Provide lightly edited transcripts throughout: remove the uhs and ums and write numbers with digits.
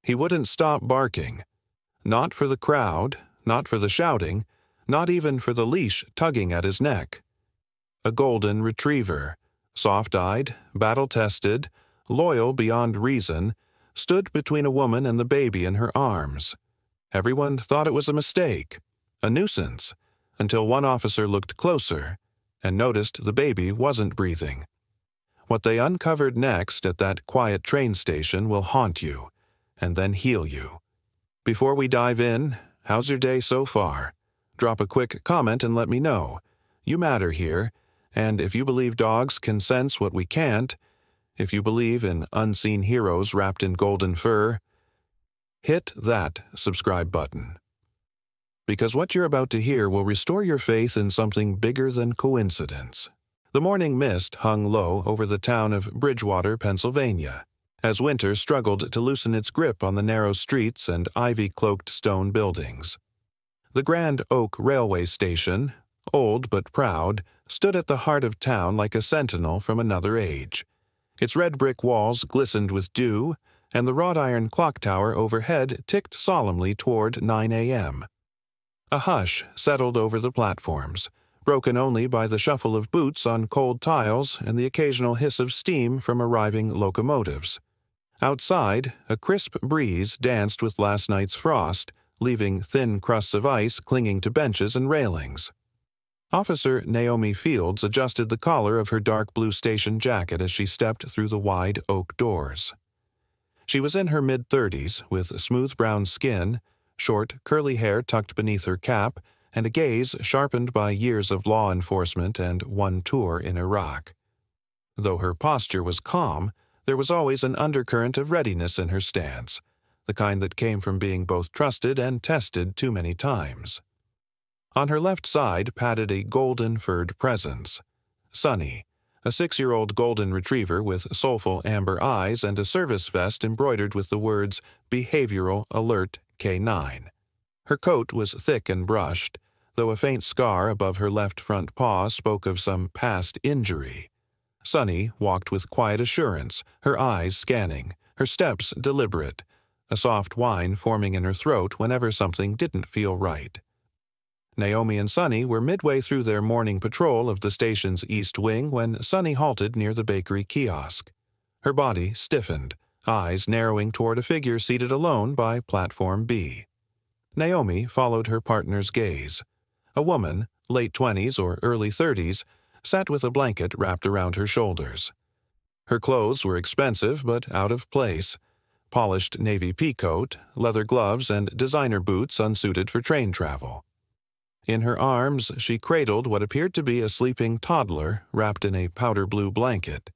He wouldn't stop barking. Not for the crowd, not for the shouting, not even for the leash tugging at his neck. A golden retriever, soft-eyed, battle-tested, loyal beyond reason, stood between a woman and the baby in her arms. Everyone thought it was a mistake, a nuisance, until one officer looked closer and noticed the baby wasn't breathing. What they uncovered next at that quiet train station will haunt you, and then heal you. Before we dive in, how's your day so far? Drop a quick comment and let me know. You matter here, and if you believe dogs can sense what we can't, if you believe in unseen heroes wrapped in golden fur, hit that subscribe button. Because what you're about to hear will restore your faith in something bigger than coincidence. The morning mist hung low over the town of Bridgewater, Pennsylvania, as winter struggled to loosen its grip on the narrow streets and ivy-cloaked stone buildings. The Grand Oak Railway Station, old but proud, stood at the heart of town like a sentinel from another age. Its red brick walls glistened with dew, and the wrought-iron clock tower overhead ticked solemnly toward 9 a.m. A hush settled over the platforms, broken only by the shuffle of boots on cold tiles and the occasional hiss of steam from arriving locomotives. Outside, a crisp breeze danced with last night's frost, leaving thin crusts of ice clinging to benches and railings. Officer Naomi Fields adjusted the collar of her dark blue station jacket as she stepped through the wide oak doors. She was in her mid-30s, with smooth brown skin, short, curly hair tucked beneath her cap, and a gaze sharpened by years of law enforcement and one tour in Iraq. Though her posture was calm, there was always an undercurrent of readiness in her stance, the kind that came from being both trusted and tested too many times. On her left side padded a golden-furred presence, Sunny, a 6-year-old golden retriever with soulful amber eyes and a service vest embroidered with the words Behavioral Alert K9. Her coat was thick and brushed, though a faint scar above her left front paw spoke of some past injury. Sunny walked with quiet assurance, her eyes scanning, her steps deliberate, a soft whine forming in her throat whenever something didn't feel right. Naomi and Sunny were midway through their morning patrol of the station's east wing when Sunny halted near the bakery kiosk. Her body stiffened, eyes narrowing toward a figure seated alone by Platform B. Naomi followed her partner's gaze. A woman, late 20s or early 30s, sat with a blanket wrapped around her shoulders. Her clothes were expensive but out of place. Polished navy peacoat, leather gloves, and designer boots unsuited for train travel. In her arms, she cradled what appeared to be a sleeping toddler wrapped in a powder blue blanket.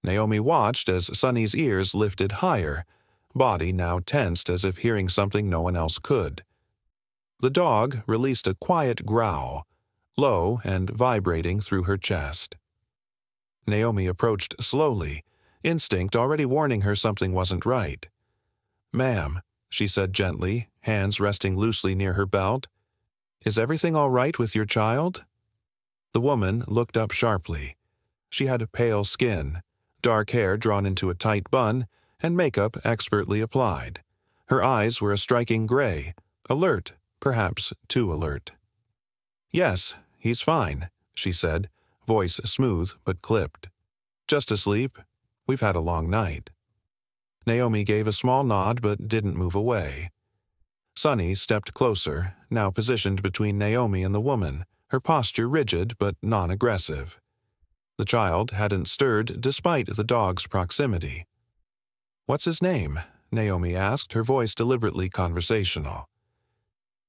Naomi watched as Sunny's ears lifted higher, body now tensed as if hearing something no one else could. The dog released a quiet growl, low and vibrating through her chest. Naomi approached slowly, instinct already warning her something wasn't right. "Ma'am," she said gently, hands resting loosely near her belt, "is everything all right with your child?" The woman looked up sharply. She had pale skin, dark hair drawn into a tight bun, and makeup expertly applied. Her eyes were a striking gray, alert, perhaps too alert. "Yes, he's fine," she said, voice smooth but clipped. "Just asleep. We've had a long night." Naomi gave a small nod but didn't move away. Sunny stepped closer, now positioned between Naomi and the woman, her posture rigid but non-aggressive. The child hadn't stirred despite the dog's proximity. "What's his name?" Naomi asked, her voice deliberately conversational.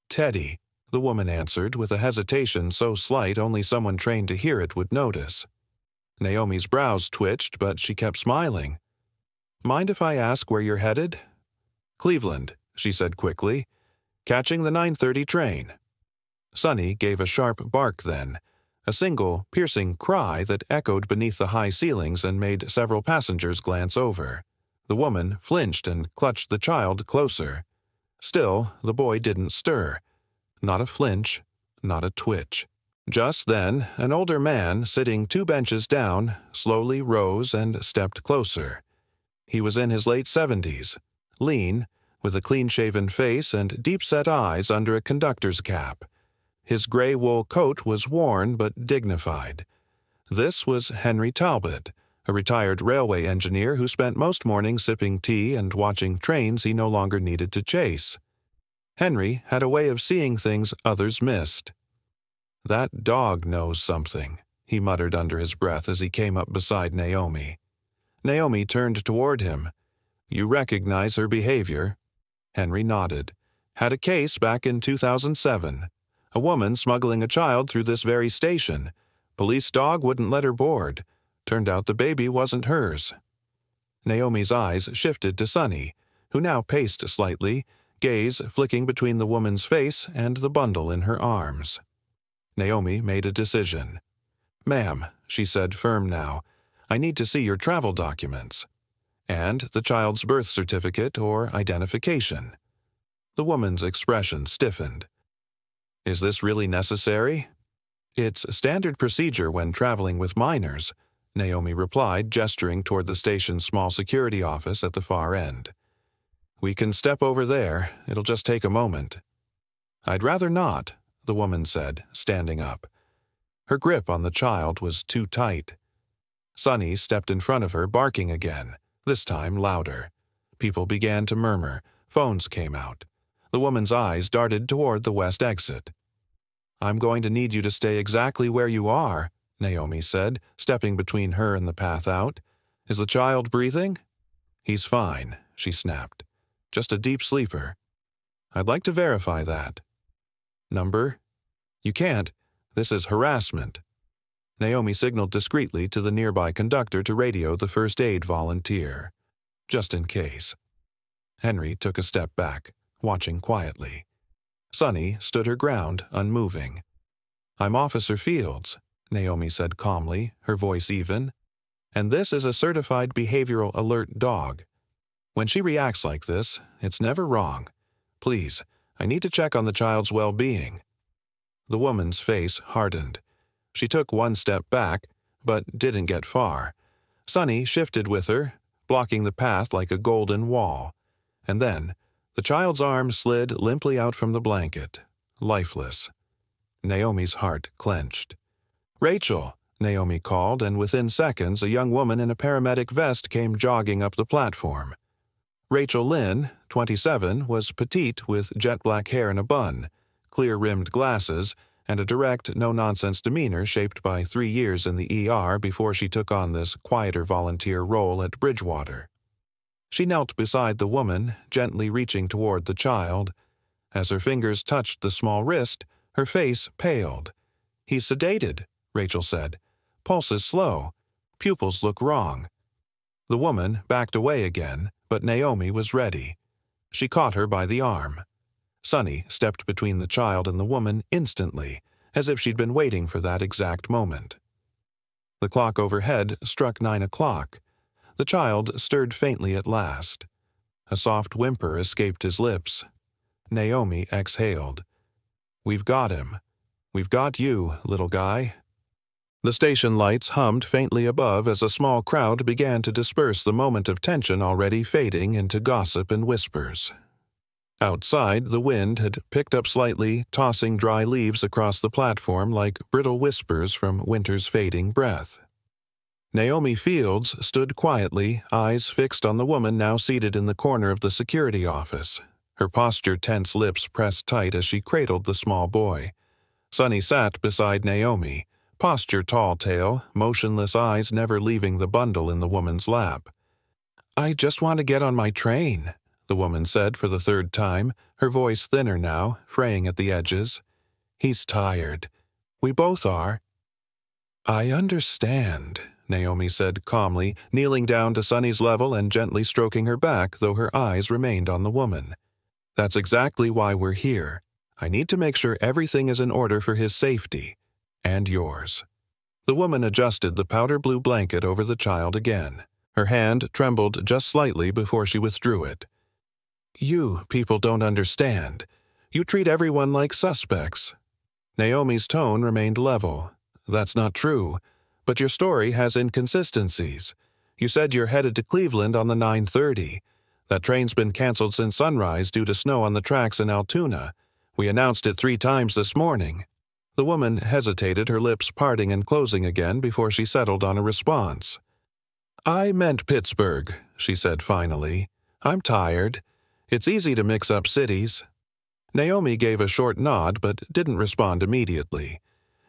"Teddy," the woman answered with a hesitation so slight only someone trained to hear it would notice. Naomi's brows twitched, but she kept smiling. "Mind if I ask where you're headed?" "Cleveland," she said quickly. "Catching the 9:30 train." Sunny gave a sharp bark then, a single, piercing cry that echoed beneath the high ceilings and made several passengers glance over. The woman flinched and clutched the child closer. Still, the boy didn't stir. Not a flinch, not a twitch. Just then, an older man, sitting 2 benches down, slowly rose and stepped closer. He was in his late 70s, lean, with a clean-shaven face and deep-set eyes under a conductor's cap. His gray wool coat was worn but dignified. This was Henry Talbot, a retired railway engineer who spent most mornings sipping tea and watching trains he no longer needed to chase. Henry had a way of seeing things others missed. "That dog knows something," he muttered under his breath as he came up beside Naomi. Naomi turned toward him. "You recognize her behavior?" Henry nodded. "Had a case back in 2007. A woman smuggling a child through this very station. Police dog wouldn't let her board. Turned out the baby wasn't hers." Naomi's eyes shifted to Sonny, who now paced slightly, gaze flicking between the woman's face and the bundle in her arms. Naomi made a decision. "Ma'am," she said, firm now, "I need to see your travel documents. And the child's birth certificate or identification." The woman's expression stiffened. "Is this really necessary?" "It's standard procedure when traveling with minors," Naomi replied, gesturing toward the station's small security office at the far end. "We can step over there. It'll just take a moment." "I'd rather not," the woman said, standing up. Her grip on the child was too tight. Sonny stepped in front of her, barking again, this time louder. People began to murmur. Phones came out. The woman's eyes darted toward the west exit. "I'm going to need you to stay exactly where you are," Naomi said, stepping between her and the path out. "Is the child breathing?" "He's fine," she snapped. "Just a deep sleeper." "I'd like to verify that." "Number?" "You can't. This is harassment." Naomi signaled discreetly to the nearby conductor to radio the first aid volunteer. Just in case. Henry took a step back, watching quietly. Sonny stood her ground, unmoving. "I'm Officer Fields," Naomi said calmly, her voice even. "And this is a certified behavioral alert dog. When she reacts like this, it's never wrong. Please, I need to check on the child's well-being." The woman's face hardened. She took one step back, but didn't get far. Sonny shifted with her, blocking the path like a golden wall. And then, the child's arm slid limply out from the blanket, lifeless. Naomi's heart clenched. "Rachel," Naomi called, and within seconds a young woman in a paramedic vest came jogging up the platform. Rachel Lynn, 27, was petite with jet black hair in a bun, clear-rimmed glasses, and a direct, no-nonsense demeanor shaped by 3 years in the ER before she took on this quieter volunteer role at Bridgewater. She knelt beside the woman, gently reaching toward the child. As her fingers touched the small wrist, her face paled. "He's sedated," Rachel said. "Pulse is slow. Pupils look wrong." The woman backed away again, but Naomi was ready. She caught her by the arm. Sonny stepped between the child and the woman instantly, as if she'd been waiting for that exact moment. The clock overhead struck 9 o'clock. The child stirred faintly at last. A soft whimper escaped his lips. Naomi exhaled. "We've got him. We've got you, little guy." The station lights hummed faintly above as a small crowd began to disperse, the moment of tension already fading into gossip and whispers. Outside, the wind had picked up slightly, tossing dry leaves across the platform like brittle whispers from winter's fading breath. Naomi Fields stood quietly, eyes fixed on the woman now seated in the corner of the security office, her posture tense, lips pressed tight as she cradled the small boy. Sonny sat beside Naomi, posture tall-tale, motionless eyes never leaving the bundle in the woman's lap. "I just want to get on my train," the woman said for the third time, her voice thinner now, fraying at the edges. "He's tired. We both are." "I understand," Naomi said calmly, kneeling down to Sonny's level and gently stroking her back, though her eyes remained on the woman. "That's exactly why we're here. I need to make sure everything is in order for his safety. And yours." The woman adjusted the powder blue blanket over the child again. Her hand trembled just slightly before she withdrew it. "You people don't understand. You treat everyone like suspects." Naomi's tone remained level. "That's not true. But your story has inconsistencies. You said you're headed to Cleveland on the 9:30. That train's been canceled since sunrise due to snow on the tracks in Altoona. We announced it 3 times this morning." The woman hesitated, her lips parting and closing again before she settled on a response. "I meant Pittsburgh," she said finally. "I'm tired. It's easy to mix up cities." Naomi gave a short nod but didn't respond immediately.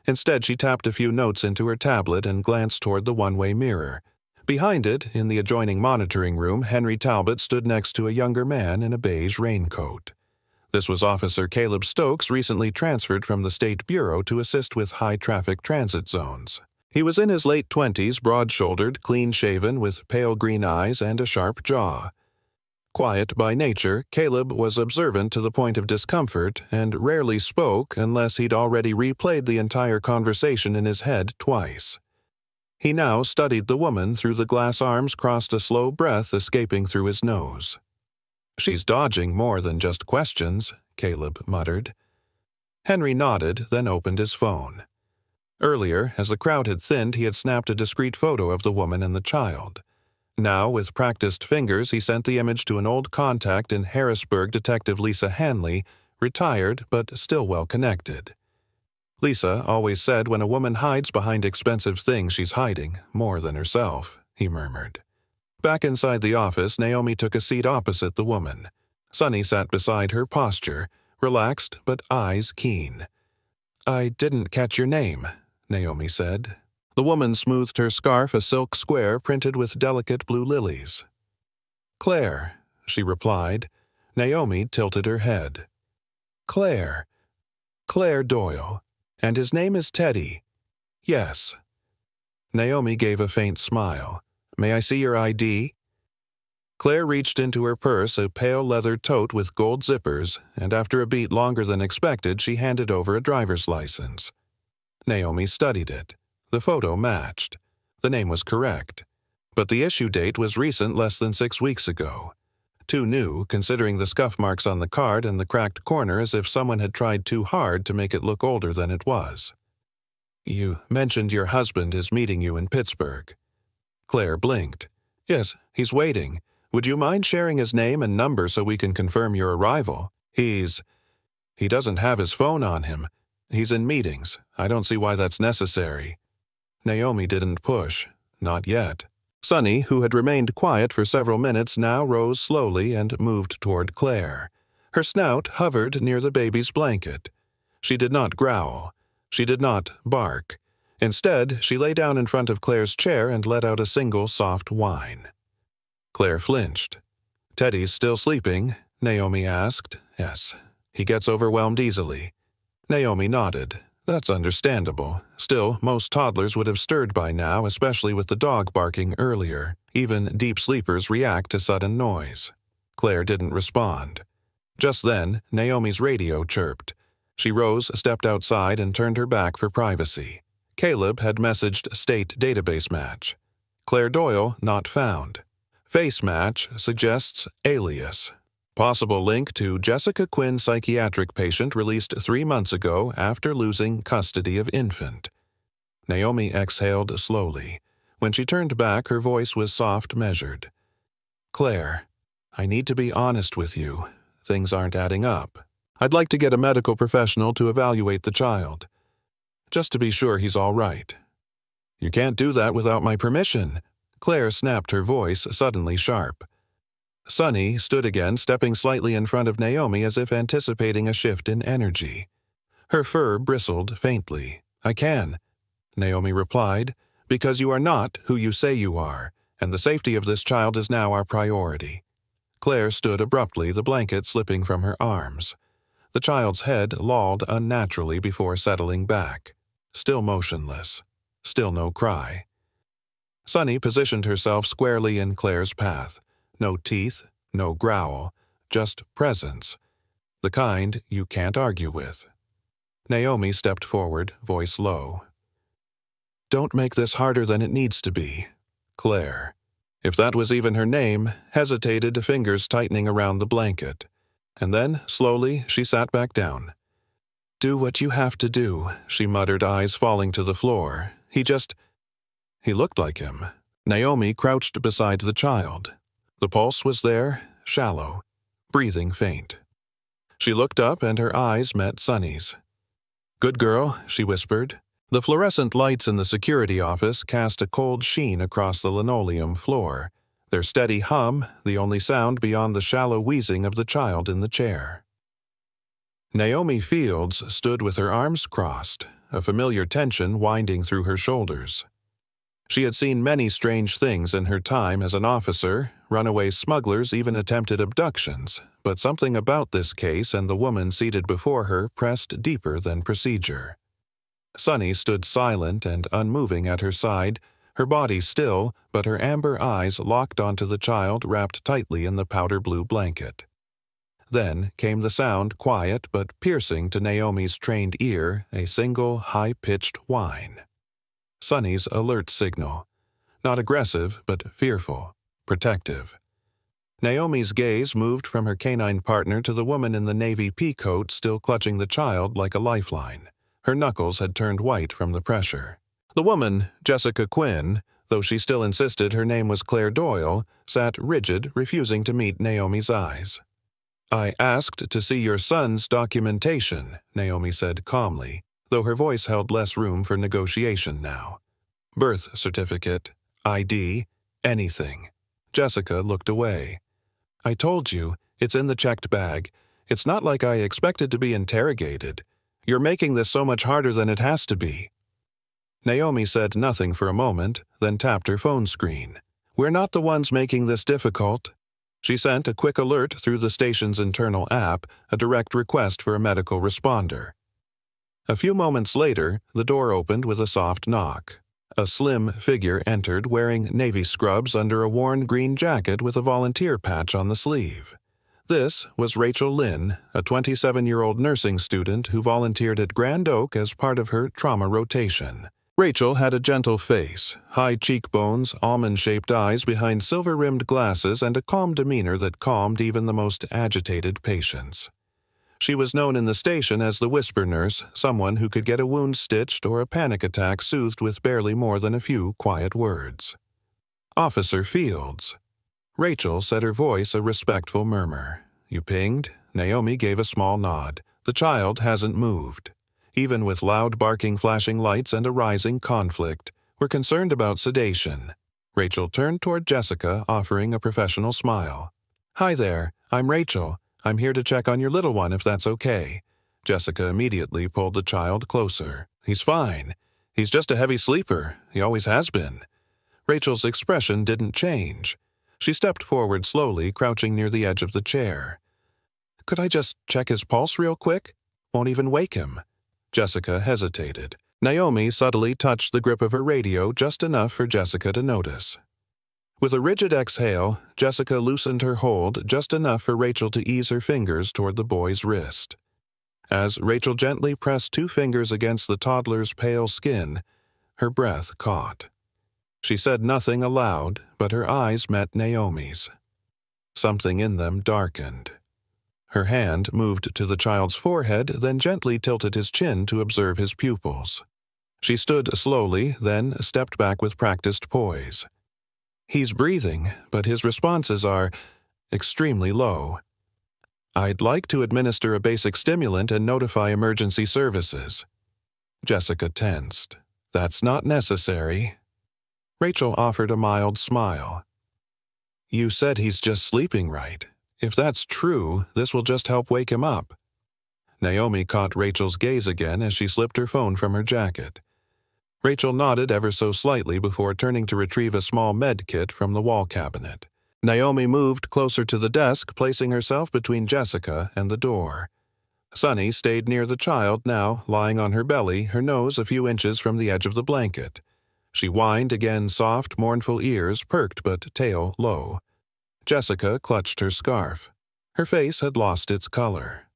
Instead, she tapped a few notes into her tablet and glanced toward the one-way mirror. Behind it, in the adjoining monitoring room, Henry Talbot stood next to a younger man in a beige raincoat. This was Officer Caleb Stokes, recently transferred from the State Bureau to assist with high-traffic transit zones. He was in his late 20s, broad-shouldered, clean-shaven, with pale green eyes and a sharp jaw. Quiet by nature, Caleb was observant to the point of discomfort and rarely spoke unless he'd already replayed the entire conversation in his head twice. He now studied the woman through the glass arms crossed, a slow breath escaping through his nose. "She's dodging more than just questions," Caleb muttered. Henry nodded, then opened his phone. Earlier, as the crowd had thinned, he had snapped a discreet photo of the woman and the child. Now, with practiced fingers, he sent the image to an old contact in Harrisburg, Detective Lisa Hanley, retired but still well-connected. "Lisa always said when a woman hides behind expensive things she's hiding more than herself," he murmured. Back inside the office, Naomi took a seat opposite the woman. Sonny sat beside her, posture relaxed but eyes keen. "I didn't catch your name," Naomi said. The woman smoothed her scarf, a silk square printed with delicate blue lilies. "Claire," she replied. Naomi tilted her head. "Claire. Claire Doyle. And his name is Teddy." "Yes." Naomi gave a faint smile. "May I see your ID?" Claire reached into her purse, a pale leather tote with gold zippers, and after a beat longer than expected, she handed over a driver's license. Naomi studied it. The photo matched. The name was correct. But the issue date was recent, less than 6 weeks ago. Too new, considering the scuff marks on the card and the cracked corner, as if someone had tried too hard to make it look older than it was. "You mentioned your husband is meeting you in Pittsburgh." Claire blinked. "Yes, he's waiting. Would you mind sharing his name and number so we can confirm your arrival? He doesn't have his phone on him. He's in meetings. I don't see why that's necessary." Naomi didn't push. Not yet. Sonny, who had remained quiet for several minutes, now rose slowly and moved toward Claire. Her snout hovered near the baby's blanket. She did not growl. She did not bark. Instead, she lay down in front of Claire's chair and let out a single soft whine. Claire flinched. "Teddy's still sleeping?" Naomi asked. "Yes. He gets overwhelmed easily." Naomi nodded. "That's understandable. Still, most toddlers would have stirred by now, especially with the dog barking earlier. Even deep sleepers react to sudden noise." Claire didn't respond. Just then, Naomi's radio chirped. She rose, stepped outside, and turned her back for privacy. Caleb had messaged state database match. Claire Doyle not found. Face match suggests alias. Possible link to Jessica Quinn, psychiatric patient released 3 months ago after losing custody of infant. Naomi exhaled slowly. When she turned back, her voice was soft, measured. "Claire, I need to be honest with you. Things aren't adding up. I'd like to get a medical professional to evaluate the child, just to be sure he's all right." "You can't do that without my permission." Claire snapped, her voice suddenly sharp. Sonny stood again, stepping slightly in front of Naomi as if anticipating a shift in energy. Her fur bristled faintly. "I can," Naomi replied, "because you are not who you say you are, and the safety of this child is now our priority." Claire stood abruptly, the blanket slipping from her arms. The child's head lolled unnaturally before settling back. Still motionless. Still no cry. Sonny positioned herself squarely in Claire's path. No teeth, no growl, just presence. The kind you can't argue with. Naomi stepped forward, voice low. "Don't make this harder than it needs to be." Claire, if that was even her name, hesitated, fingers tightening around the blanket. And then, slowly, she sat back down. "Do what you have to do," she muttered, eyes falling to the floor. He looked like him. Naomi crouched beside the child. The pulse was there, shallow, breathing faint. She looked up and her eyes met Sunny's. "Good girl," she whispered. The fluorescent lights in the security office cast a cold sheen across the linoleum floor, their steady hum the only sound beyond the shallow wheezing of the child in the chair. Naomi Fields stood with her arms crossed, a familiar tension winding through her shoulders. She had seen many strange things in her time as an officer, runaway smugglers even attempted abductions, but something about this case and the woman seated before her pressed deeper than procedure. Sunny stood silent and unmoving at her side, her body still, but her amber eyes locked onto the child wrapped tightly in the powder-blue blanket. Then came the sound, quiet but piercing to Naomi's trained ear, a single high-pitched whine. Sunny's alert signal. Not aggressive, but fearful, protective. Naomi's gaze moved from her canine partner to the woman in the navy pea coat still clutching the child like a lifeline. Her knuckles had turned white from the pressure. The woman, Jessica Quinn, though she still insisted her name was Claire Doyle, sat rigid, refusing to meet Naomi's eyes. "I asked to see your son's documentation," Naomi said calmly, though her voice held less room for negotiation now. "Birth certificate, ID, anything." Jessica looked away. "I told you, it's in the checked bag. It's not like I expected to be interrogated. You're making this so much harder than it has to be." Naomi said nothing for a moment, then tapped her phone screen. "We're not the ones making this difficult." She sent a quick alert through the station's internal app, a direct request for a medical responder. A few moments later, the door opened with a soft knock. A slim figure entered wearing navy scrubs under a worn green jacket with a volunteer patch on the sleeve. This was Rachel Lynn, a 27-year-old nursing student who volunteered at Grand Oak as part of her trauma rotation. Rachel had a gentle face, high cheekbones, almond-shaped eyes behind silver-rimmed glasses, and a calm demeanor that calmed even the most agitated patients. She was known in the station as the whisper nurse, someone who could get a wound stitched or a panic attack soothed with barely more than a few quiet words. "Officer Fields." Rachel said, her voice a respectful murmur. "You pinged?" Naomi gave a small nod. "The child hasn't moved. Even with loud barking flashing lights and a rising conflict, we're concerned about sedation." Rachel turned toward Jessica, offering a professional smile. "Hi there, I'm Rachel. I'm here to check on your little one if that's okay." Jessica immediately pulled the child closer. "He's fine. He's just a heavy sleeper. He always has been." Rachel's expression didn't change. She stepped forward slowly, crouching near the edge of the chair. "Could I just check his pulse real quick? Won't even wake him." Jessica hesitated. Naomi subtly touched the grip of her radio just enough for Jessica to notice. With a rigid exhale, Jessica loosened her hold just enough for Rachel to ease her fingers toward the boy's wrist. As Rachel gently pressed 2 fingers against the toddler's pale skin, her breath caught. She said nothing aloud, but her eyes met Naomi's. Something in them darkened. Her hand moved to the child's forehead, then gently tilted his chin to observe his pupils. She stood slowly, then stepped back with practiced poise. "He's breathing, but his responses are extremely low. I'd like to administer a basic stimulant and notify emergency services." Jessica tensed. "That's not necessary." Rachel offered a mild smile. "You said he's just sleeping, right? If that's true, this will just help wake him up." Naomi caught Rachel's gaze again as she slipped her phone from her jacket. Rachel nodded ever so slightly before turning to retrieve a small med kit from the wall cabinet. Naomi moved closer to the desk, placing herself between Jessica and the door. Sunny stayed near the child now, lying on her belly, her nose a few inches from the edge of the blanket. She whined again, soft, mournful ears perked but tail low. Jessica clutched her scarf. Her face had lost its color.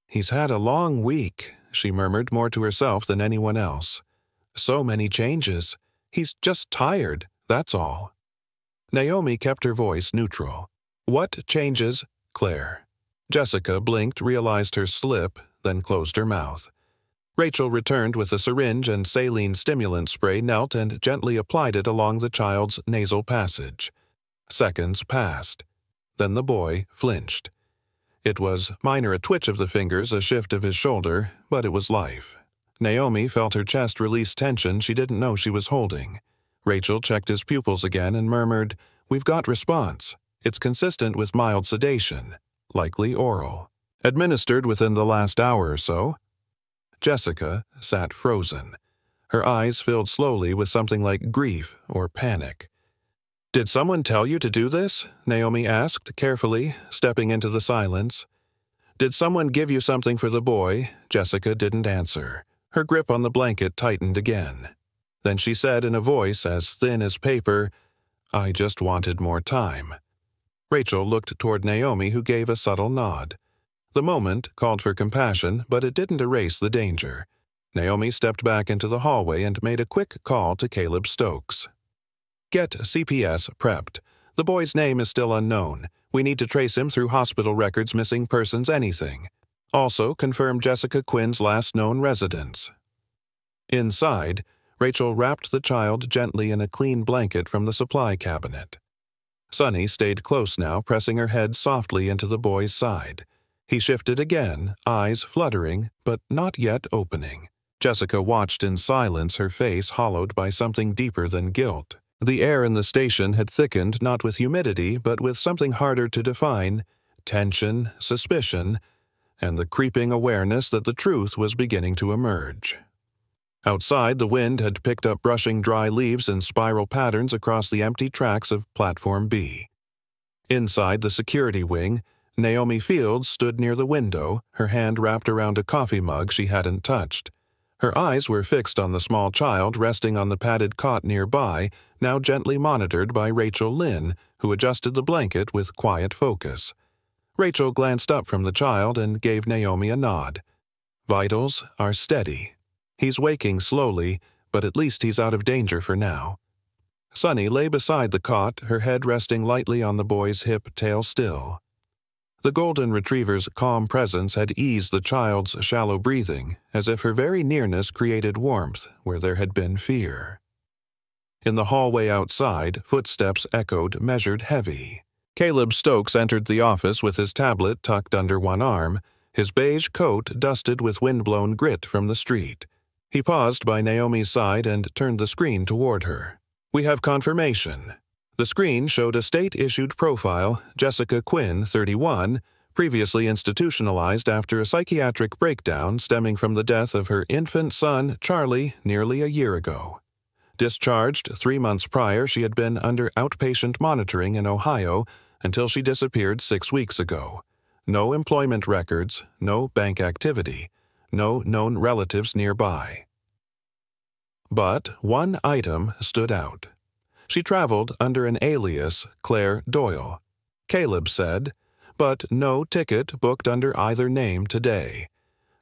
"He's had a long week," she murmured more to herself than anyone else. "So many changes. He's just tired, that's all." Naomi kept her voice neutral. "What changes, Claire?" Jessica blinked, realized her slip, then closed her mouth. Rachel returned with a syringe and saline stimulant spray, knelt and gently applied it along the child's nasal passage. Seconds passed. Then the boy flinched. It was minor a twitch of the fingers, a shift of his shoulder, but it was life. Naomi felt her chest release tension she didn't know she was holding. Rachel checked his pupils again and murmured, "We've got response. It's consistent with mild sedation, likely oral. Administered within the last hour or so." Jessica sat frozen. Her eyes filled slowly with something like grief or panic. "Did someone tell you to do this?" Naomi asked, carefully, stepping into the silence. "Did someone give you something for the boy?" Jessica didn't answer. Her grip on the blanket tightened again. Then she said in a voice as thin as paper, "I just wanted more time." Rachel looked toward Naomi, who gave a subtle nod. The moment called for compassion, but it didn't erase the danger. Naomi stepped back into the hallway and made a quick call to Caleb Stokes. "Get CPS prepped. The boy's name is still unknown. We need to trace him through hospital records, missing persons, anything. Also, confirm Jessica Quinn's last known residence." Inside, Rachel wrapped the child gently in a clean blanket from the supply cabinet. Sunny stayed close now, pressing her head softly into the boy's side. He shifted again, eyes fluttering, but not yet opening. Jessica watched in silence, her face hollowed by something deeper than guilt. The air in the station had thickened not with humidity, but with something harder to define, tension, suspicion, and the creeping awareness that the truth was beginning to emerge. Outside, the wind had picked up brushing dry leaves in spiral patterns across the empty tracks of Platform B. Inside the security wing, Naomi Fields stood near the window, her hand wrapped around a coffee mug she hadn't touched. Her eyes were fixed on the small child resting on the padded cot nearby, now gently monitored by Rachel Lynn, who adjusted the blanket with quiet focus. Rachel glanced up from the child and gave Naomi a nod. "Vitals are steady. He's waking slowly, but at least he's out of danger for now." Sunny lay beside the cot, her head resting lightly on the boy's hip, tail still. The golden retriever's calm presence had eased the child's shallow breathing, as if her very nearness created warmth where there had been fear. In the hallway outside, footsteps echoed, measured heavy. Caleb Stokes entered the office with his tablet tucked under one arm, his beige coat dusted with wind-blown grit from the street. He paused by Naomi's side and turned the screen toward her. "We have confirmation." The screen showed a state-issued profile, Jessica Quinn, 31, previously institutionalized after a psychiatric breakdown stemming from the death of her infant son, Charlie, nearly a year ago. Discharged 3 months prior, she had been under outpatient monitoring in Ohio until she disappeared 6 weeks ago. No employment records, no bank activity, no known relatives nearby. But one item stood out. She traveled under an alias, Claire Doyle. Caleb said, but no ticket booked under either name today.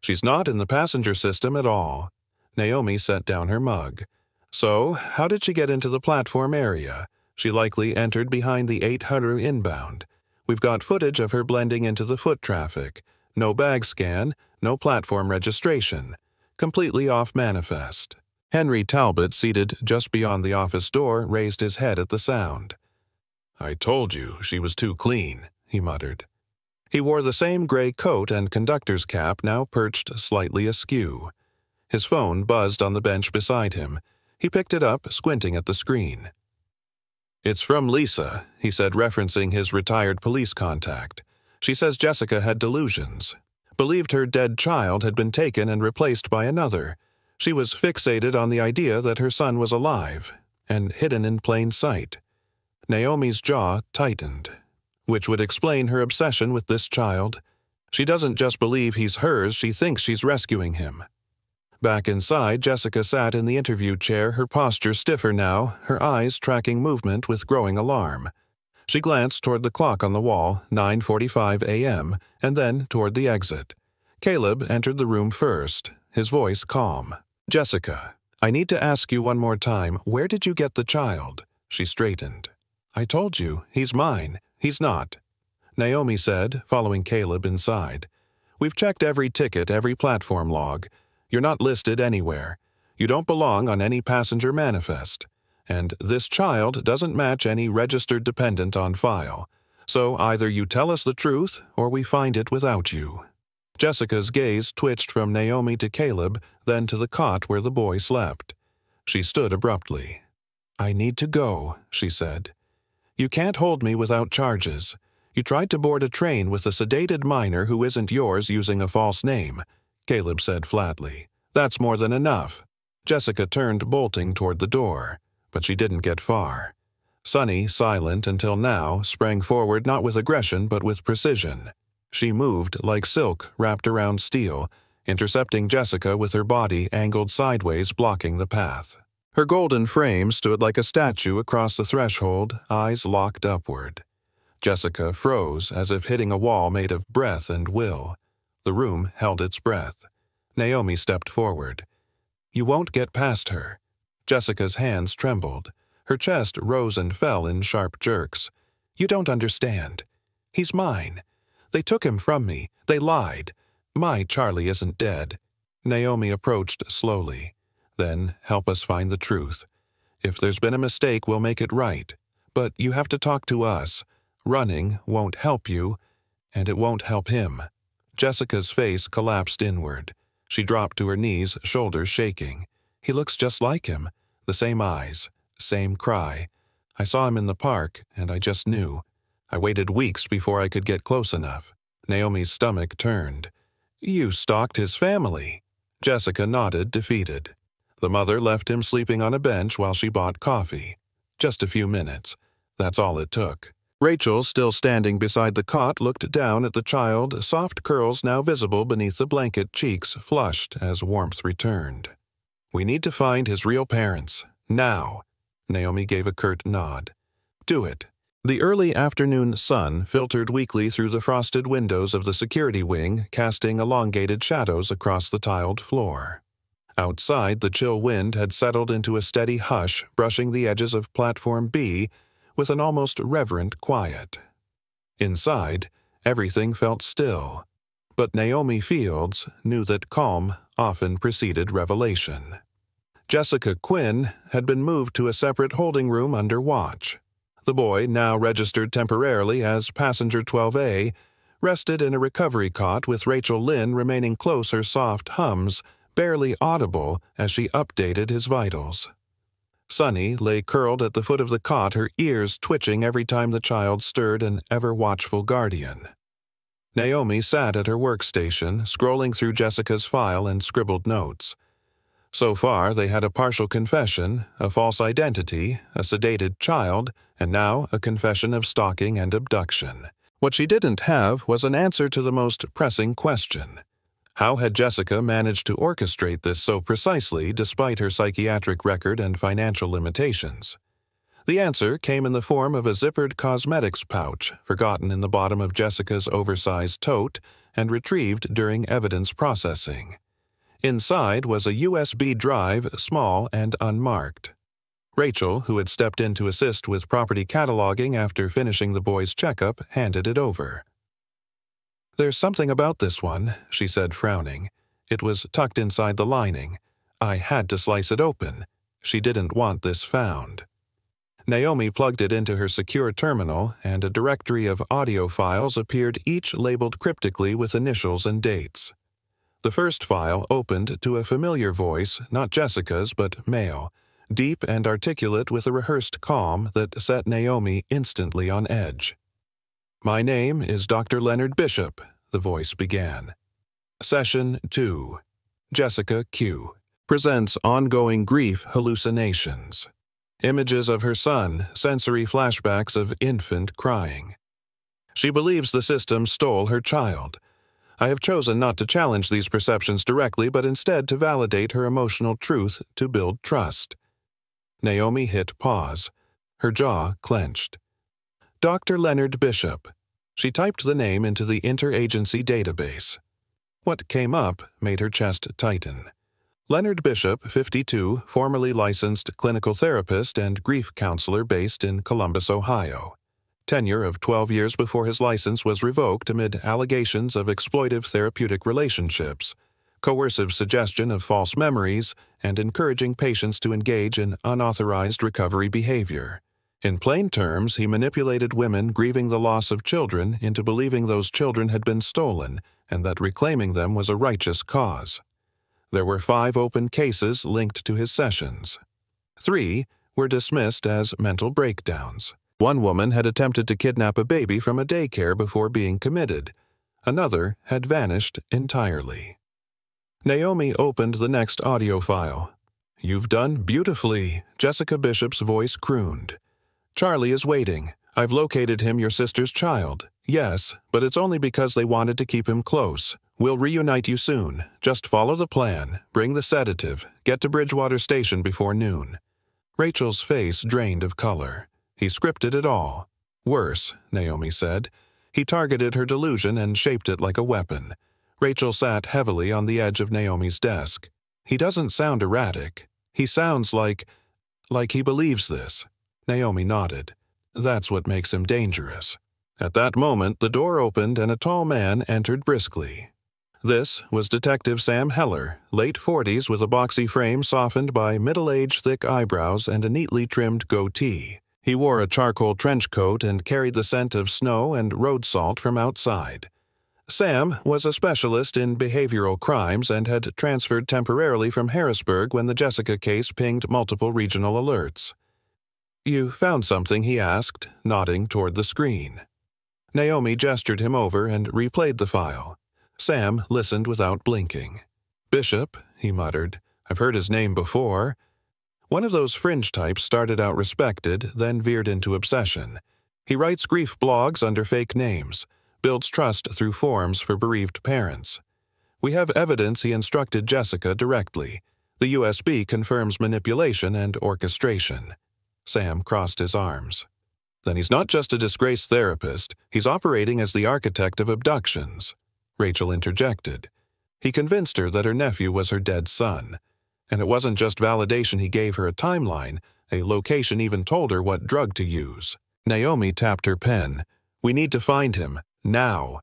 She's not in the passenger system at all. Naomi set down her mug. So, how did she get into the platform area? She likely entered behind the 800 inbound. We've got footage of her blending into the foot traffic. No bag scan, no platform registration. Completely off manifest. Henry Talbot, seated just beyond the office door, raised his head at the sound. "I told you she was too clean," he muttered. He wore the same gray coat and conductor's cap, now perched slightly askew. His phone buzzed on the bench beside him. He picked it up, squinting at the screen. "It's from Lisa," he said, referencing his retired police contact. "She says Jessica had delusions. Believed her dead child had been taken and replaced by another. She was fixated on the idea that her son was alive and hidden in plain sight." Naomi's jaw tightened, which would explain her obsession with this child. She doesn't just believe he's hers, she thinks she's rescuing him. Back inside, Jessica sat in the interview chair, her posture stiffer now, her eyes tracking movement with growing alarm. She glanced toward the clock on the wall, 9:45 a.m., and then toward the exit. Caleb entered the room first, his voice calm. "Jessica, I need to ask you one more time, where did you get the child?" She straightened. "I told you, he's mine. He's not," Naomi said, following Caleb inside. "We've checked every ticket, every platform log. You're not listed anywhere. You don't belong on any passenger manifest. And this child doesn't match any registered dependent on file. So either you tell us the truth, or we find it without you." Jessica's gaze twitched from Naomi to Caleb, then to the cot where the boy slept. She stood abruptly. "I need to go," she said. "You can't hold me without charges. You tried to board a train with a sedated minor who isn't yours using a false name," Caleb said flatly. "That's more than enough." Jessica turned, bolting toward the door, but she didn't get far. Sunny, silent until now, sprang forward not with aggression but with precision. She moved like silk wrapped around steel, intercepting Jessica with her body angled sideways, blocking the path. Her golden frame stood like a statue across the threshold, eyes locked upward. Jessica froze as if hitting a wall made of breath and will. The room held its breath. Naomi stepped forward. "You won't get past her." Jessica's hands trembled. Her chest rose and fell in sharp jerks. "You don't understand. He's mine. They took him from me. They lied. My Charlie isn't dead." Naomi approached slowly. "Then help us find the truth. If there's been a mistake, we'll make it right. But you have to talk to us. Running won't help you, and it won't help him." Jessica's face collapsed inward. She dropped to her knees, shoulders shaking. "He looks just like him. The same eyes, same cry. I saw him in the park, and I just knew. I waited weeks before I could get close enough." Naomi's stomach turned. "You stalked his family." Jessica nodded, defeated. The mother left him sleeping on a bench while she bought coffee. Just a few minutes. That's all it took. Rachel, still standing beside the cot, looked down at the child, soft curls now visible beneath the blanket, cheeks flushed as warmth returned. "We need to find his real parents. Now." Naomi gave a curt nod. "Do it." The early afternoon sun filtered weakly through the frosted windows of the security wing, casting elongated shadows across the tiled floor. Outside, the chill wind had settled into a steady hush, brushing the edges of Platform B with an almost reverent quiet. Inside, everything felt still, but Naomi Fields knew that calm often preceded revelation. Jessica Quinn had been moved to a separate holding room under watch. The boy, now registered temporarily as Passenger 12A, rested in a recovery cot with Rachel Lynn remaining close, her soft hums barely audible as she updated his vitals. Sunny lay curled at the foot of the cot, her ears twitching every time the child stirred, an ever-watchful guardian. Naomi sat at her workstation, scrolling through Jessica's file and scribbled notes. So far, they had a partial confession, a false identity, a sedated child, and now a confession of stalking and abduction. What she didn't have was an answer to the most pressing question. How had Jessica managed to orchestrate this so precisely despite her psychiatric record and financial limitations? The answer came in the form of a zippered cosmetics pouch, forgotten in the bottom of Jessica's oversized tote and retrieved during evidence processing. Inside was a USB drive, small and unmarked. Rachel, who had stepped in to assist with property cataloging after finishing the boy's checkup, handed it over. "There's something about this one," she said, frowning. It was tucked inside the lining. "I had to slice it open. She didn't want this found." Naomi plugged it into her secure terminal, and a directory of audio files appeared, each labeled cryptically with initials and dates. The first file opened to a familiar voice, not Jessica's, but male, deep and articulate with a rehearsed calm that set Naomi instantly on edge. "My name is Dr. Leonard Bishop," the voice began. Session 2. Jessica Q. presents ongoing grief hallucinations. Images of her son, sensory flashbacks of infant crying. She believes the system stole her child. I have chosen not to challenge these perceptions directly, but instead to validate her emotional truth to build trust. Naomi hit pause. Her jaw clenched. Dr. Leonard Bishop. She typed the name into the interagency database. What came up made her chest tighten. Leonard Bishop, 52, formerly licensed clinical therapist and grief counselor based in Columbus, Ohio. Tenure of 12 years before his license was revoked amid allegations of exploitive therapeutic relationships, coercive suggestion of false memories, and encouraging patients to engage in unauthorized recovery behavior. In plain terms, he manipulated women grieving the loss of children into believing those children had been stolen and that reclaiming them was a righteous cause. There were 5 open cases linked to his sessions. 3 were dismissed as mental breakdowns. One woman had attempted to kidnap a baby from a daycare before being committed. Another had vanished entirely. Naomi opened the next audio file. "You've done beautifully," Jessica Bishop's voice crooned. "Charlie is waiting. I've located him, your sister's child. Yes, but it's only because they wanted to keep him close. We'll reunite you soon. Just follow the plan. Bring the sedative. Get to Bridgewater Station before noon." Rachel's face drained of color. He scripted it all. Worse, Naomi said. He targeted her delusion and shaped it like a weapon. Rachel sat heavily on the edge of Naomi's desk. "He doesn't sound erratic. He sounds like he believes this." Naomi nodded. "That's what makes him dangerous." At that moment, the door opened and a tall man entered briskly. This was Detective Sam Heller, late 40s with a boxy frame softened by middle-aged thick eyebrows and a neatly trimmed goatee. He wore a charcoal trench coat and carried the scent of snow and road salt from outside. Sam was a specialist in behavioral crimes and had transferred temporarily from Harrisburg when the Jessica case pinged multiple regional alerts. "You found something?" he asked, nodding toward the screen. Naomi gestured him over and replayed the file. Sam listened without blinking. "Bishop," he muttered. "I've heard his name before." One of those fringe types started out respected, then veered into obsession. He writes grief blogs under fake names, builds trust through forums for bereaved parents. We have evidence he instructed Jessica directly. The USB confirms manipulation and orchestration. Sam crossed his arms. "Then he's not just a disgraced therapist, he's operating as the architect of abductions." Rachel interjected. He convinced her that her nephew was her dead son. And it wasn't just validation he gave her a timeline, a location even told her what drug to use. Naomi tapped her pen. "We need to find him. Now."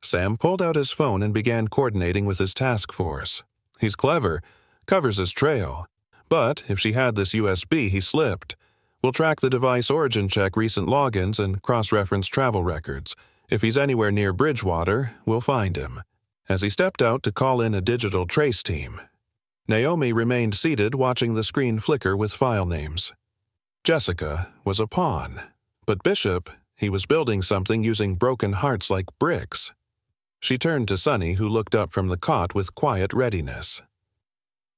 Sam pulled out his phone and began coordinating with his task force. "He's clever, covers his trail. But if she had this USB, he slipped. We'll track the device origin, check recent logins, and cross-reference travel records. If he's anywhere near Bridgewater, we'll find him." As he stepped out to call in a digital trace team, Naomi remained seated watching the screen flicker with file names. Jessica was a pawn, but Bishop, he was building something using broken hearts like bricks. She turned to Sonny, who looked up from the cot with quiet readiness.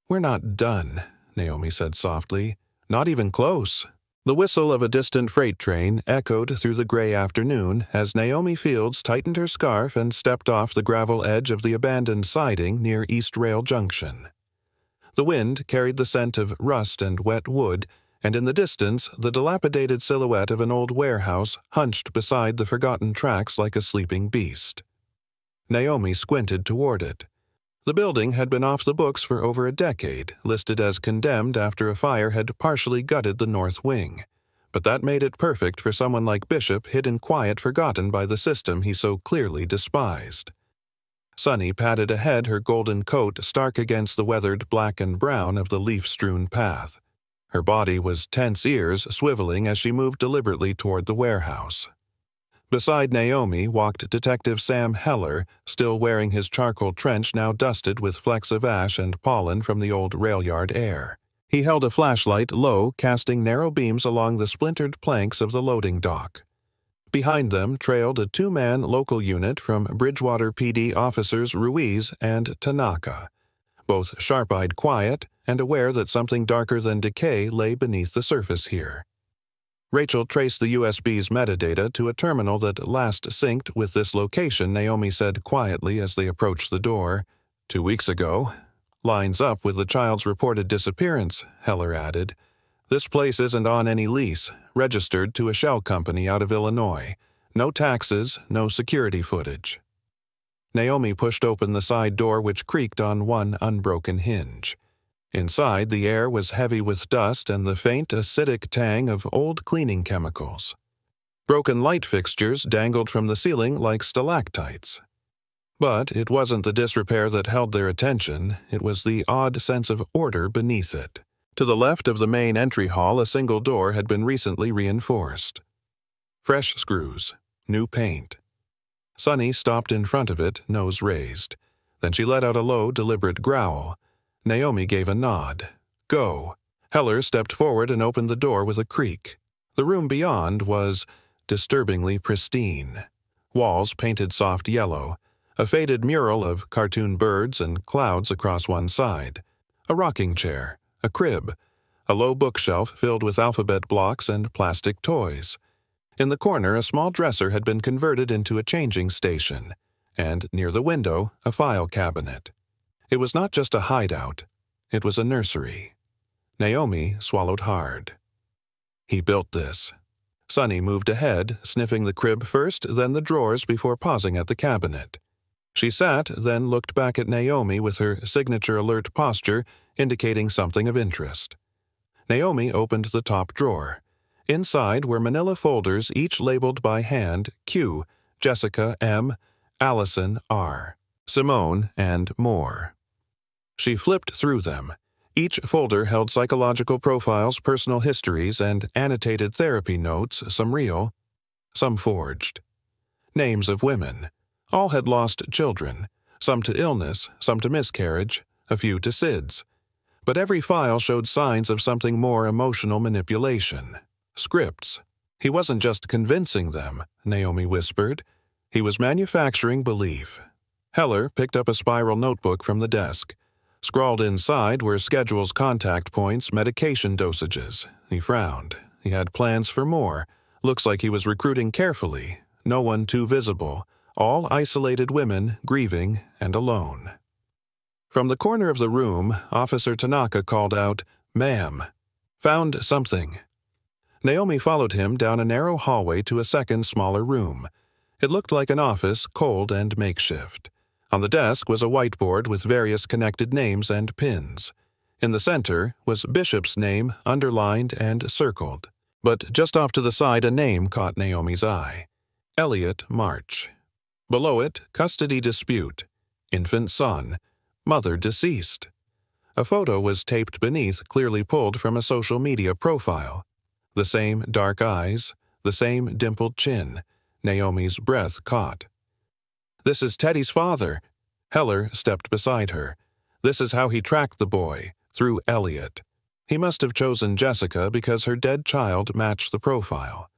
"We're not done," Naomi said softly. "Not even close." The whistle of a distant freight train echoed through the gray afternoon as Naomi Fields tightened her scarf and stepped off the gravel edge of the abandoned siding near East Rail Junction. The wind carried the scent of rust and wet wood, and in the distance the dilapidated silhouette of an old warehouse hunched beside the forgotten tracks like a sleeping beast. Naomi squinted toward it. The building had been off the books for over a decade, listed as condemned after a fire had partially gutted the north wing. But that made it perfect for someone like Bishop, hidden quiet, forgotten by the system he so clearly despised. Sonny padded ahead, her golden coat stark against the weathered black and brown of the leaf-strewn path. Her body was tense, ears swiveling as she moved deliberately toward the warehouse. Beside Naomi walked Detective Sam Heller, still wearing his charcoal trench now dusted with flecks of ash and pollen from the old rail yard air. He held a flashlight low, casting narrow beams along the splintered planks of the loading dock. Behind them trailed a 2-man local unit from Bridgewater PD officers Ruiz and Tanaka, both sharp-eyed, quiet, and aware that something darker than decay lay beneath the surface here. Rachel traced the USB's metadata to a terminal that last synced with this location, Naomi said quietly as they approached the door. 2 weeks ago. Lines up with the child's reported disappearance, Heller added. This place isn't on any lease, registered to a shell company out of Illinois. No taxes, no security footage. Naomi pushed open the side door, which creaked on one unbroken hinge. Inside, the air was heavy with dust and the faint acidic tang of old cleaning chemicals. Broken light fixtures dangled from the ceiling like stalactites. But it wasn't the disrepair that held their attention, it was the odd sense of order beneath it. To the left of the main entry hall, a single door had been recently reinforced. Fresh screws, new paint. Sunny stopped in front of it, nose raised. Then she let out a low, deliberate growl. Naomi gave a nod. Go. Heller stepped forward and opened the door with a creak. The room beyond was disturbingly pristine. Walls painted soft yellow, a faded mural of cartoon birds and clouds across one side, a rocking chair, a crib, a low bookshelf filled with alphabet blocks and plastic toys. In the corner, a small dresser had been converted into a changing station, and near the window, a file cabinet. It was not just a hideout, it was a nursery. Naomi swallowed hard. He built this. Sunny moved ahead, sniffing the crib first, then the drawers before pausing at the cabinet. She sat, then looked back at Naomi with her signature alert posture, indicating something of interest. Naomi opened the top drawer. Inside were manila folders, each labeled by hand Q, Jessica M, Allison R, Simone, and more. She flipped through them. Each folder held psychological profiles, personal histories, and annotated therapy notes, some real, some forged. Names of women. All had lost children, some to illness, some to miscarriage, a few to SIDS. But every file showed signs of something more: emotional manipulation. Scripts. He wasn't just convincing them, Naomi whispered. He was manufacturing belief. Heller picked up a spiral notebook from the desk. Scrawled inside were schedules, contact points, medication dosages. He frowned. He had plans for more. Looks like he was recruiting carefully. No one too visible. All isolated women, grieving and alone. From the corner of the room, Officer Tanaka called out, "Ma'am." "Found something." Naomi followed him down a narrow hallway to a second, smaller room. It looked like an office, cold and makeshift. On the desk was a whiteboard with various connected names and pins. In the center was Bishop's name, underlined and circled. But just off to the side, a name caught Naomi's eye. Elliot March. Below it, custody dispute. Infant son. Mother deceased. A photo was taped beneath, clearly pulled from a social media profile. The same dark eyes, the same dimpled chin. Naomi's breath caught. "This is Teddy's father." Heller stepped beside her. "This is how he tracked the boy, through Elliot. He must have chosen Jessica because her dead child matched the profile.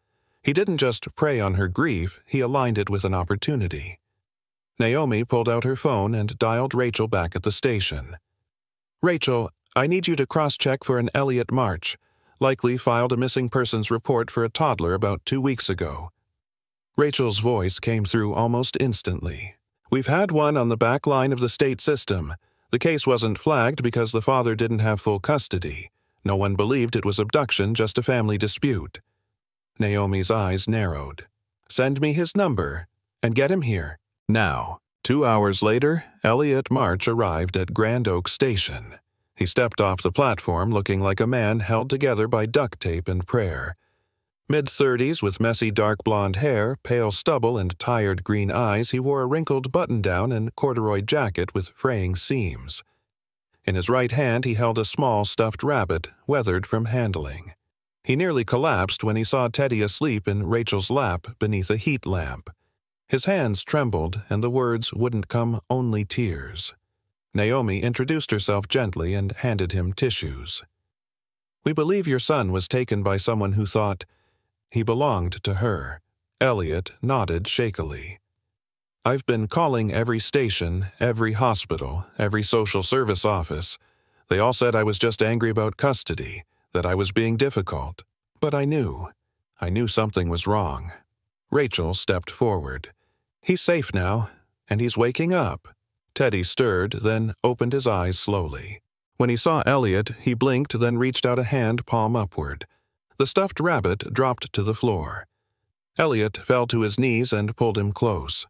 He didn't just prey on her grief, he aligned it with an opportunity." Naomi pulled out her phone and dialed Rachel back at the station. "Rachel, I need you to cross-check for an Elliot March. Likely filed a missing persons report for a toddler about 2 weeks ago." Rachel's voice came through almost instantly. "We've had one on the back line of the state system. The case wasn't flagged because the father didn't have full custody. No one believed it was abduction, just a family dispute." Naomi's eyes narrowed. "Send me his number, and get him here, now." 2 hours later, Elliot March arrived at Grand Oak Station. He stepped off the platform looking like a man held together by duct tape and prayer. Mid-30s with messy dark blonde hair, pale stubble, and tired green eyes, he wore a wrinkled button-down and corduroy jacket with fraying seams. In his right hand he held a small stuffed rabbit, weathered from handling. He nearly collapsed when he saw Teddy asleep in Rachel's lap beneath a heat lamp. His hands trembled, and the words wouldn't come, only tears. Naomi introduced herself gently and handed him tissues. "We believe your son was taken by someone who thought he belonged to her." Elliot nodded shakily. "I've been calling every station, every hospital, every social service office. They all said I was just angry about custody, that I was being difficult. But I knew something was wrong." Rachel stepped forward. "He's safe now, and he's waking up." Teddy stirred, then opened his eyes slowly. When he saw Elliot, he blinked, then reached out a hand, palm upward. The stuffed rabbit dropped to the floor. Elliot fell to his knees and pulled him close.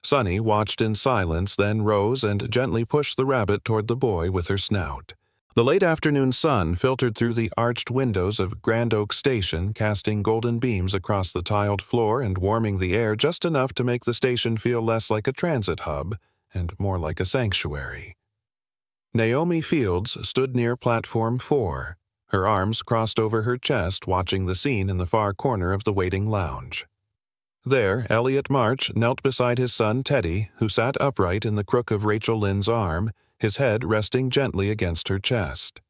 Sunny watched in silence, then rose and gently pushed the rabbit toward the boy with her snout. The late afternoon sun filtered through the arched windows of Grand Oak Station, casting golden beams across the tiled floor and warming the air just enough to make the station feel less like a transit hub and more like a sanctuary. Naomi Fields stood near platform 4, her arms crossed over her chest, watching the scene in the far corner of the waiting lounge. There, Elliot March knelt beside his son Teddy, who sat upright in the crook of Rachel Lynne's arm, his head resting gently against her chest.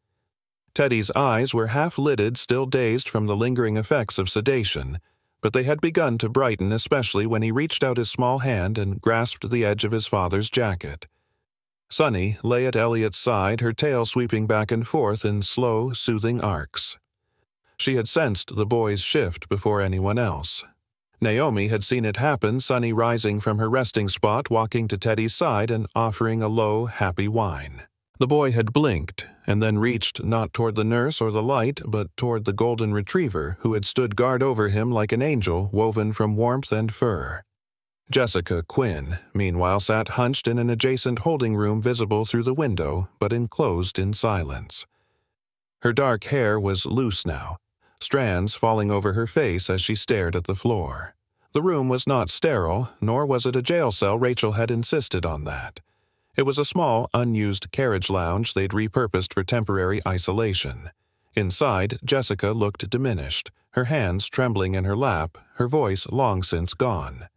Teddy's eyes were half-lidded, still dazed from the lingering effects of sedation, but they had begun to brighten, especially when he reached out his small hand and grasped the edge of his father's jacket. Sunny lay at Elliot's side, her tail sweeping back and forth in slow, soothing arcs. She had sensed the boy's shift before anyone else. Naomi had seen it happen, Sunny rising from her resting spot, walking to Teddy's side and offering a low, happy whine. The boy had blinked, and then reached not toward the nurse or the light, but toward the golden retriever, who had stood guard over him like an angel woven from warmth and fur. Jessica Quinn, meanwhile, sat hunched in an adjacent holding room visible through the window, but enclosed in silence. Her dark hair was loose now, strands falling over her face as she stared at the floor. The room was not sterile, nor was it a jail cell. Rachel had insisted on that. It was a small, unused carriage lounge they'd repurposed for temporary isolation. Inside, Jessica looked diminished, her hands trembling in her lap, her voice long since gone.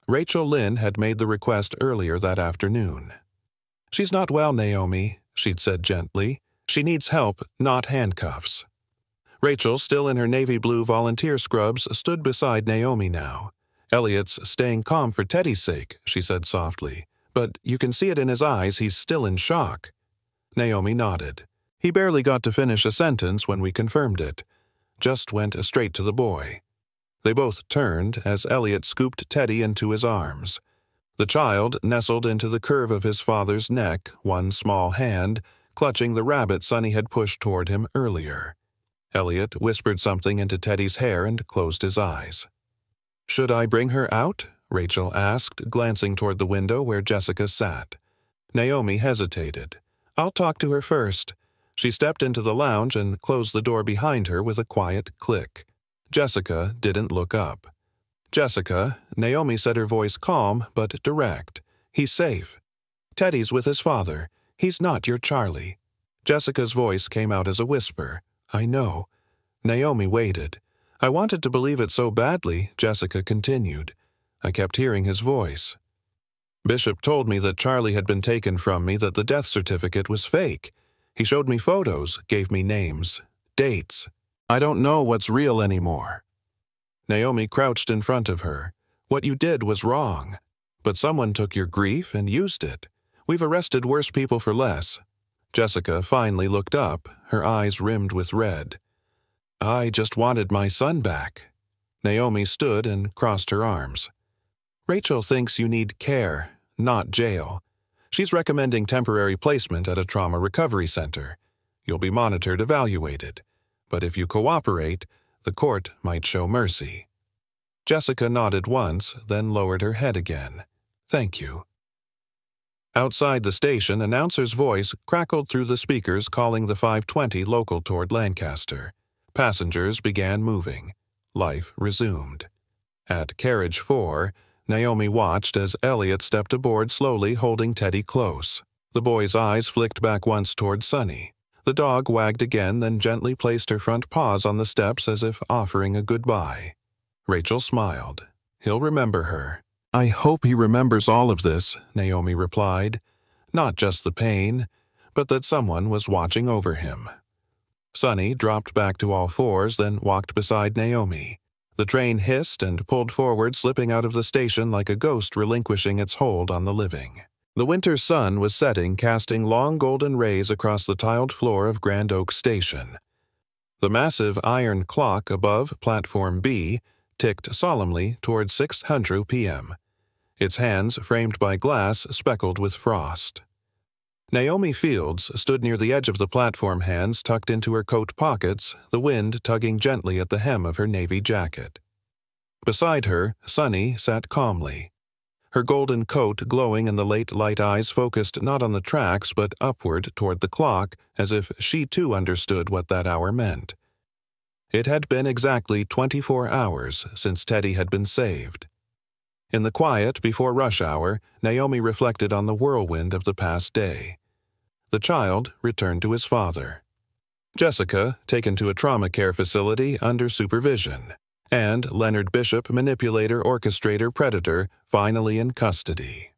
Rachel Lynne had made the request earlier that afternoon. "She's not well, Naomi," she'd said gently. "She needs help, not handcuffs." Rachel, still in her navy blue volunteer scrubs, stood beside Naomi now. "Elliot's staying calm for Teddy's sake," she said softly. "But you can see it in his eyes, he's still in shock." Naomi nodded. "He barely got to finish a sentence when we confirmed it. Just went straight to the boy." They both turned as Elliot scooped Teddy into his arms. The child nestled into the curve of his father's neck, one small hand clutching the rabbit Sunny had pushed toward him earlier. Elliot whispered something into Teddy's hair and closed his eyes. "Should I bring her out?" Rachel asked, glancing toward the window where Jessica sat. Naomi hesitated. "I'll talk to her first." She stepped into the lounge and closed the door behind her with a quiet click. Jessica didn't look up. "Jessica," Naomi said, her voice calm but direct. "He's safe. Teddy's with his father. He's not your Charlie." Jessica's voice came out as a whisper. "I know." Naomi waited. "I wanted to believe it so badly," Jessica continued. "I kept hearing his voice. Bishop told me that Charlie had been taken from me, that the death certificate was fake. He showed me photos, gave me names, dates. I don't know what's real anymore." Naomi crouched in front of her. "What you did was wrong. But someone took your grief and used it. We've arrested worse people for less." Jessica finally looked up, her eyes rimmed with red. "I just wanted my son back." Naomi stood and crossed her arms. "Rachel thinks you need care, not jail. She's recommending temporary placement at a trauma recovery center. You'll be monitored, evaluated. But if you cooperate, the court might show mercy." Jessica nodded once, then lowered her head again. "Thank you." Outside the station, announcer's voice crackled through the speakers calling the 5:20 local toward Lancaster. Passengers began moving. Life resumed. At carriage 4, Naomi watched as Elliot stepped aboard slowly, holding Teddy close. The boy's eyes flicked back once toward Sunny. The dog wagged again, then gently placed her front paws on the steps as if offering a goodbye. Rachel smiled. "He'll remember her." "I hope he remembers all of this," Naomi replied. "Not just the pain, but that someone was watching over him." Sunny dropped back to all fours, then walked beside Naomi. The train hissed and pulled forward, slipping out of the station like a ghost relinquishing its hold on the living. The winter sun was setting, casting long golden rays across the tiled floor of Grand Oak Station. The massive iron clock above Platform B ticked solemnly toward 6:00 p.m., its hands framed by glass speckled with frost. Naomi Fields stood near the edge of the platform, hands tucked into her coat pockets, the wind tugging gently at the hem of her navy jacket. Beside her, Sunny sat calmly, her golden coat glowing and the late light eyes focused not on the tracks but upward toward the clock, as if she too understood what that hour meant. It had been exactly 24 hours since Teddy had been saved. In the quiet before rush hour, Naomi reflected on the whirlwind of the past day. The child returned to his father. Jessica taken to a trauma care facility under supervision. And Leonard Bishop, manipulator, orchestrator, predator, finally in custody.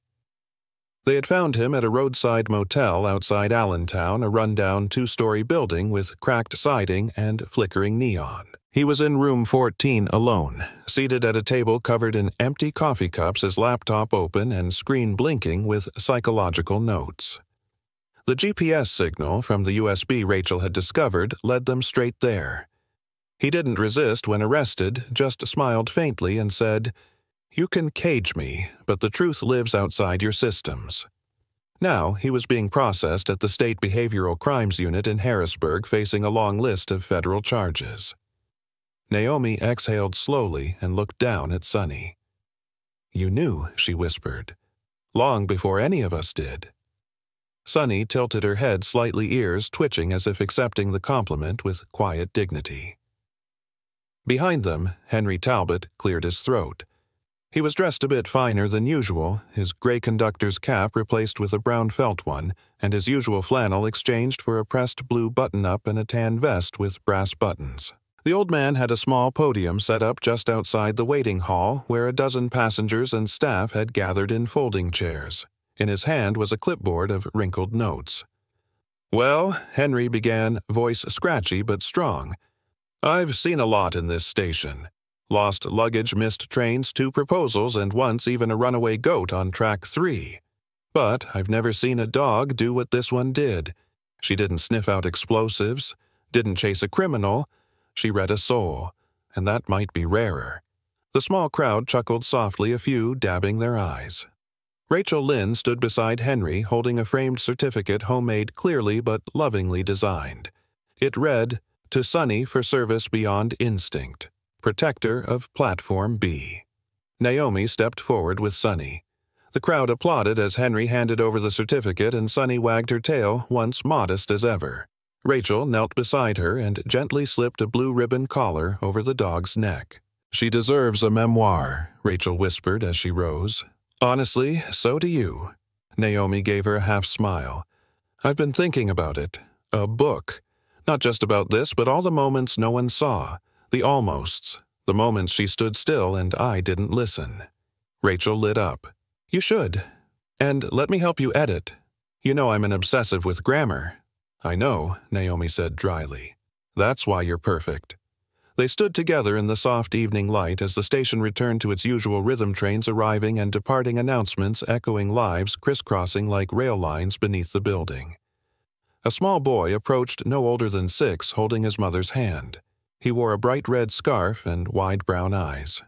They had found him at a roadside motel outside Allentown, a rundown 2-story building with cracked siding and flickering neon. He was in room 14 alone, seated at a table covered in empty coffee cups, his laptop open and screen blinking with psychological notes. The GPS signal from the USB Rachel had discovered led them straight there. He didn't resist when arrested, just smiled faintly and said, "You can cage me, but the truth lives outside your systems." Now he was being processed at the State Behavioral Crimes Unit in Harrisburg, facing a long list of federal charges. Naomi exhaled slowly and looked down at Sonny. "You knew," she whispered, "long before any of us did." Sonny tilted her head slightly, ears twitching as if accepting the compliment with quiet dignity. Behind them, Henry Talbot cleared his throat. He was dressed a bit finer than usual, his gray conductor's cap replaced with a brown felt one, and his usual flannel exchanged for a pressed blue button-up and a tan vest with brass buttons. The old man had a small podium set up just outside the waiting hall where a dozen passengers and staff had gathered in folding chairs. In his hand was a clipboard of wrinkled notes. "Well," Henry began, voice scratchy but strong, "I've seen a lot in this station. Lost luggage, missed trains, 2 proposals, and once even a runaway goat on track 3. But I've never seen a dog do what this one did. She didn't sniff out explosives, didn't chase a criminal. She read a soul, and that might be rarer." The small crowd chuckled softly, a few dabbing their eyes. Rachel Lynn stood beside Henry, holding a framed certificate, homemade clearly but lovingly designed. It read, "To Sonny for service beyond instinct. Protector of Platform B." Naomi stepped forward with Sonny. The crowd applauded as Henry handed over the certificate and Sonny wagged her tail, once modest as ever. Rachel knelt beside her and gently slipped a blue ribbon collar over the dog's neck. "She deserves a memoir," Rachel whispered as she rose. "Honestly, so do you." Naomi gave her a half-smile. "I've been thinking about it. A book. Not just about this, but all the moments no one saw. The almosts. The moments she stood still and I didn't listen." Rachel lit up. "You should. And let me help you edit. You know I'm an obsessive with grammar." "I know," Naomi said dryly. "That's why you're perfect." They stood together in the soft evening light as the station returned to its usual rhythm, trains arriving and departing, announcements echoing lives crisscrossing like rail lines beneath the building. A small boy approached, no older than 6, holding his mother's hand. He wore a bright red scarf and wide brown eyes.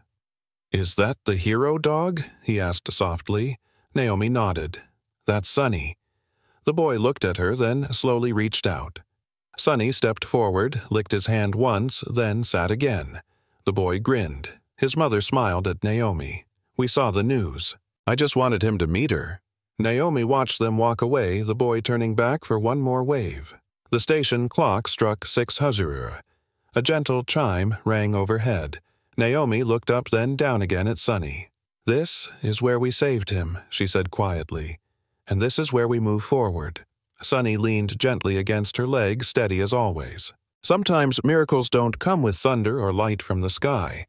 "Is that the hero dog?" he asked softly. Naomi nodded. "That's Sonny." The boy looked at her, then slowly reached out. Sonny stepped forward, licked his hand once, then sat again. The boy grinned. His mother smiled at Naomi. "We saw the news. I just wanted him to meet her." Naomi watched them walk away, the boy turning back for one more wave. The station clock struck 6 Huzurur. A gentle chime rang overhead. Naomi looked up, then down again at Sonny. "This is where we saved him," she said quietly. "And this is where we move forward." Sonny leaned gently against her leg, steady as always. Sometimes miracles don't come with thunder or light from the sky.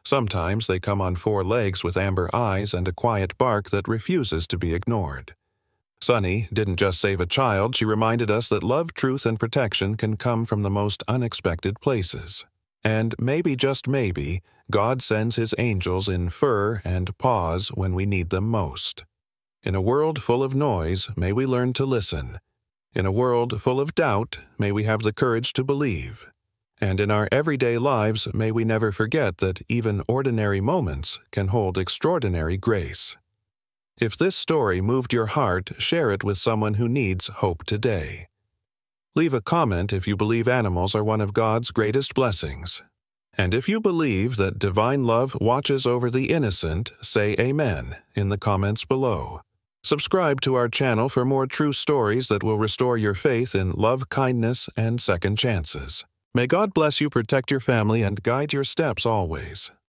Sometimes they come on 4 legs with amber eyes and a quiet bark that refuses to be ignored. Sonny didn't just save a child, she reminded us that love, truth, and protection can come from the most unexpected places. And maybe, just maybe, God sends his angels in fur and paws when we need them most. In a world full of noise, may we learn to listen. In a world full of doubt, may we have the courage to believe. And in our everyday lives, may we never forget that even ordinary moments can hold extraordinary grace. If this story moved your heart, share it with someone who needs hope today. Leave a comment if you believe animals are one of God's greatest blessings. And if you believe that divine love watches over the innocent, say amen in the comments below. Subscribe to our channel for more true stories that will restore your faith in love, kindness, and second chances. May God bless you, protect your family, and guide your steps always.